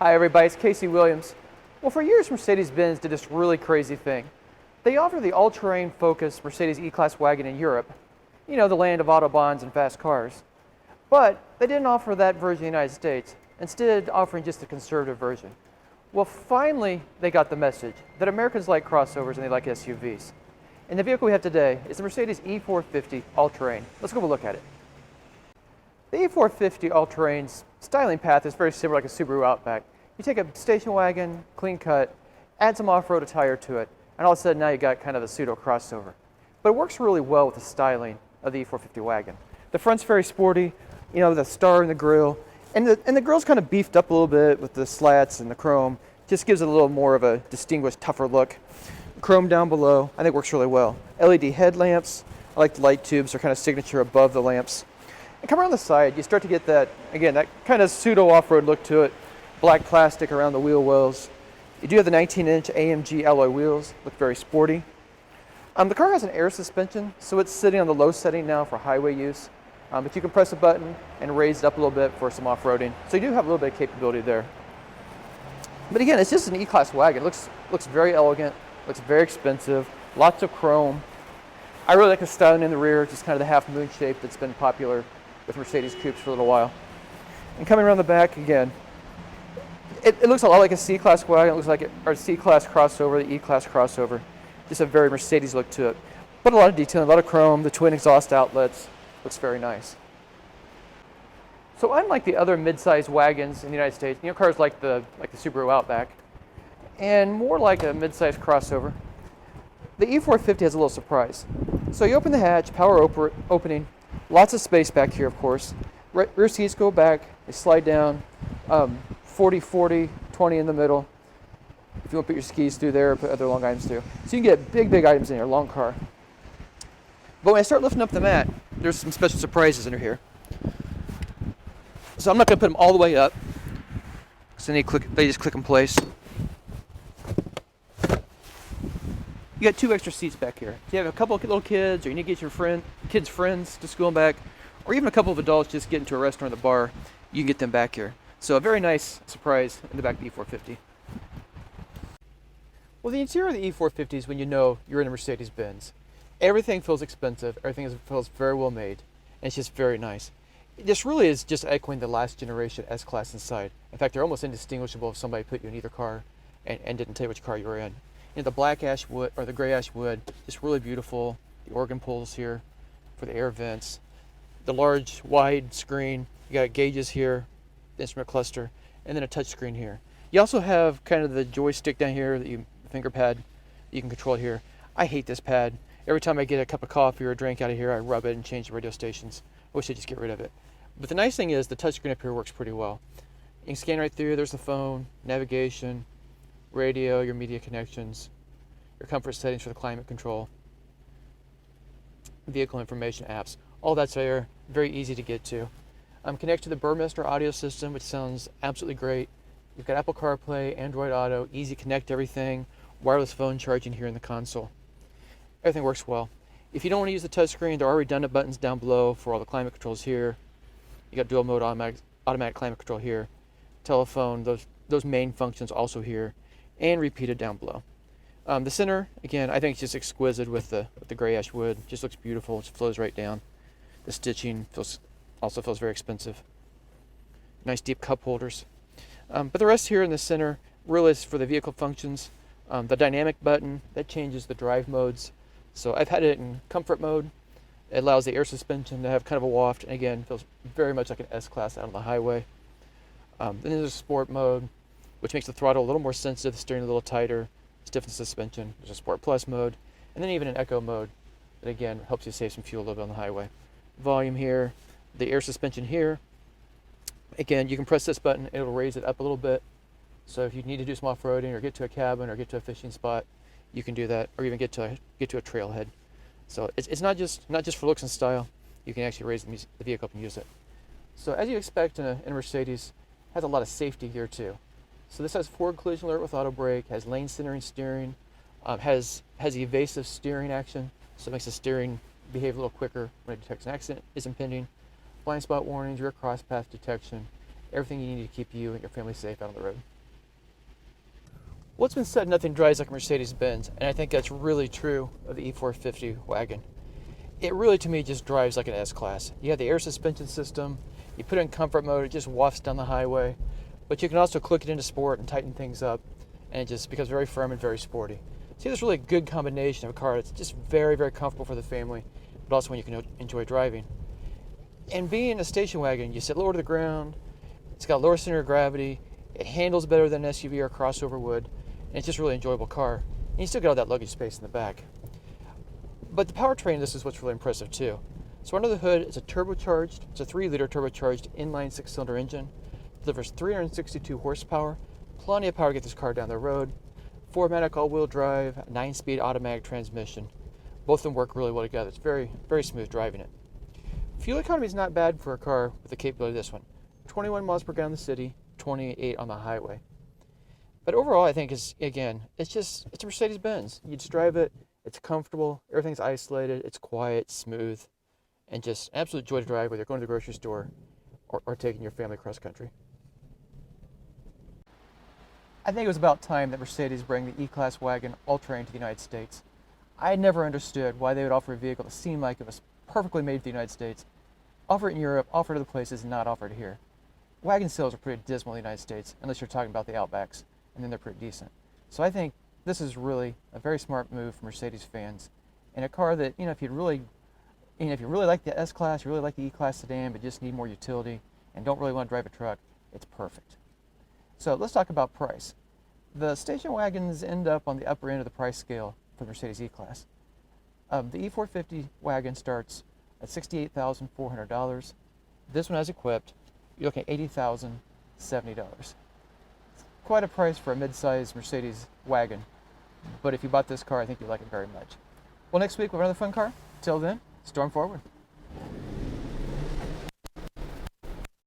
Hi everybody, it's Casey Williams. Well, for years Mercedes-Benz did this really crazy thing. They offered the all-terrain focused Mercedes E-Class wagon in Europe, you know, the land of autobahns and fast cars. But they didn't offer that version in the United States, instead offering just the conservative version. Well, finally they got the message that Americans like crossovers and they like SUVs. And the vehicle we have today is the Mercedes E450 all-terrain. Let's go have a look at it. The E450 all-terrain's styling path is very similar like a Subaru Outback. You take a station wagon, clean cut, add some off-road attire to it, and all of a sudden now you got kind of a pseudo crossover. But it works really well with the styling of the E450 wagon. The front's very sporty, you know, the star in the grille, and the grille's kind of beefed up a little bit with the slats and the chrome. Just gives it a little more of a distinguished, tougher look. Chrome down below, I think works really well. LED headlamps, I like the light tubes, they're kind of signature above the lamps. And come around the side, you start to get that, again, that kind of pseudo off-road look to it. Black plastic around the wheel wells. You do have the 19-inch AMG alloy wheels, look very sporty. The car has an air suspension, so it's sitting on the low setting now for highway use. But you can press a button and raise it up a little bit for some off-roading. So you do have a little bit of capability there. But again, it's just an E-Class wagon. It looks very elegant, looks very expensive, lots of chrome. I really like the styling in the rear, just kind of the half moon shape that's been popular with Mercedes coupes for a little while. And coming around the back again, it looks a lot like a C-Class wagon. It looks like our C-Class crossover, the E-Class crossover. Just a very Mercedes look to it. But a lot of detailing, a lot of chrome, the twin exhaust outlets. Looks very nice. So unlike the other mid-size wagons in the United States, you know, cars like the Subaru Outback, and more like a mid-size crossover, the E450 has a little surprise. So you open the hatch, power opening, lots of space back here, of course. Rear seats go back, they slide down, 40-40, 20 in the middle. If you want to put your skis through there, put other long items through. So you can get big items in here, long car. But when I start lifting up the mat, there's some special surprises under here. So I'm not going to put them all the way up, so they just click in place. You got 2 extra seats back here. If you have a couple of little kids, or you need to get your kids' friends to school and back, or even a couple of adults just getting to a restaurant or the bar, you can get them back here. So a very nice surprise in the back of the E450. Well, the interior of the E450 is when you know you're in a Mercedes-Benz. Everything feels expensive, everything feels very well made, and it's just very nice. This really is just echoing the last generation S-Class inside. In fact, they're almost indistinguishable if somebody put you in either car and didn't tell you which car you were in. You know, the black ash wood, or the gray ash wood, just really beautiful. The organ pulls here for the air vents. The large, wide screen, you got gauges here, the instrument cluster, and then a touch screen here. You also have kind of the joystick down here, the finger pad that you can control here. I hate this pad. Every time I get a cup of coffee or a drink out of here, I rub it and change the radio stations. I wish I'd just get rid of it. But the nice thing is the touchscreen up here works pretty well. You can scan right through. There's the phone, navigation, radio, your media connections, your comfort settings for the climate control, vehicle information apps. All that's there, very easy to get to. Connect to the Burmester audio system, which sounds absolutely great. You've got Apple CarPlay, Android Auto, easy connect to everything, wireless phone charging here in the console. Everything works well. If you don't want to use the touchscreen, there are redundant buttons down below for all the climate controls here. You got dual mode automatic climate control here. Telephone, those main functions also here, and repeated down below. The center, again, I think it's just exquisite with the gray ash wood. Just looks beautiful. It flows right down. The stitching also feels very expensive. Nice deep cup holders. But the rest here in the center really is for the vehicle functions. The dynamic button, that changes the drive modes. So I've had it in comfort mode. It allows the air suspension to have kind of a waft, and again, feels very much like an S-Class out on the highway. Then there's a sport mode, which makes the throttle a little more sensitive, the steering a little tighter, stiffens suspension. There's a Sport Plus mode, and then even an Eco mode that again helps you save some fuel a little bit on the highway. Volume here, the air suspension here. Again, you can press this button, it'll raise it up a little bit. So if you need to do some off-roading or get to a cabin or get to a fishing spot, you can do that, or even get to a trailhead. So it's not just for looks and style. You can actually raise the vehicle up and use it. So as you expect in a Mercedes, it has a lot of safety here too. So this has forward collision alert with auto brake, has lane centering steering, has evasive steering action, so it makes the steering behave a little quicker when it detects an accident is impending. Blind spot warnings, rear cross path detection, everything you need to keep you and your family safe out on the road. What's been said, nothing drives like a Mercedes-Benz, and I think that's really true of the E450 wagon. It really, to me, just drives like an S-Class. You have the air suspension system, you put it in comfort mode, it just wafts down the highway, but you can also click it into sport and tighten things up, and it just becomes very firm and very sporty. So it's really a good combination of a car that's just very, very comfortable for the family, but also when you can enjoy driving. And being a station wagon, you sit lower to the ground, it's got lower center of gravity, it handles better than an SUV or a crossover would, and it's just a really enjoyable car. And you still get all that luggage space in the back. But the powertrain, this is what's really impressive too. So under the hood, it's a 3-liter turbocharged inline 6-cylinder engine, delivers 362 horsepower, plenty of power to get this car down the road, 4-matic all-wheel drive, 9-speed automatic transmission. Both of them work really well together. It's very, very smooth driving it. Fuel economy is not bad for a car with the capability of this one. 21 miles per gallon in the city, 28 on the highway. But overall, I think it's a Mercedes-Benz. You just drive it, it's comfortable, everything's isolated, it's quiet, smooth, and just absolute joy to drive whether you're going to the grocery store or taking your family cross country. I think it was about time that Mercedes bring the E-Class wagon all-terrain to the United States. I had never understood why they would offer a vehicle that seemed like it was perfectly made for the United States, offer it in Europe, offer it other places, and not offer it here. Wagon sales are pretty dismal in the United States, unless you're talking about the Outbacks, and then they're pretty decent. So I think this is really a very smart move for Mercedes fans, and a car that, if you really like the S-Class, you really like the E-Class sedan, but just need more utility and don't really want to drive a truck, it's perfect. So let's talk about price. The station wagons end up on the upper end of the price scale for the Mercedes E-Class. The E450 wagon starts at $68,400. This one, as equipped, you're looking at $80,070. Quite a price for a mid-sized Mercedes wagon, but if you bought this car, I think you'd like it very much. Well, next week we'll have another fun car. Till then, storm forward.